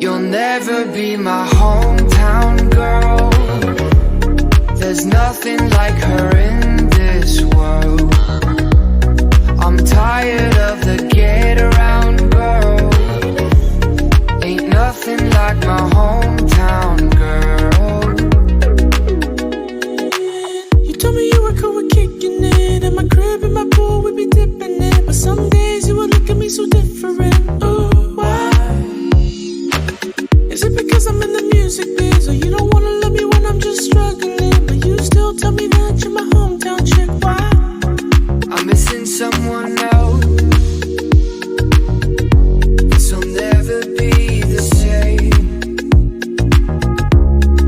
You'll never be my hometown girl. There's nothing like her in this world. I'm tired of the get around girl. Ain't nothing like my hometown girl. You told me you were cool with kicking it. In my crib, in my pool, we'd be dipping it. But some days you would look at me so different. Ooh, why? Is it because I'm in the music biz? Or you don't wanna love me when I'm just struggling? But you still tell me that you're my hometown chick. Why? I'm missing someone else. This'll never be the same.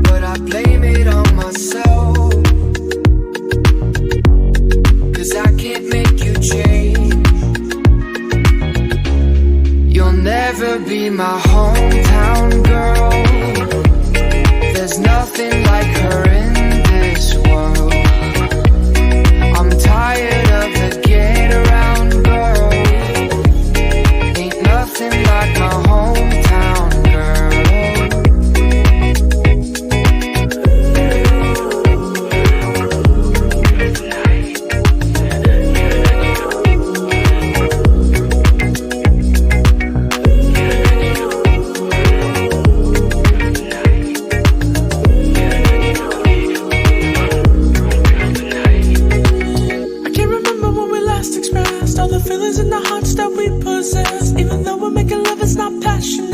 But I blame it on myself. 'Cause I can't make you change. You'll never be my hometown girl. There's nothing like her in this world. I'm tired of the get around girl. Ain't nothing like my hometown girl. I can't remember when we last expressed all the feelings and the hearts that we possess. Even though we're making love, it's not passionate.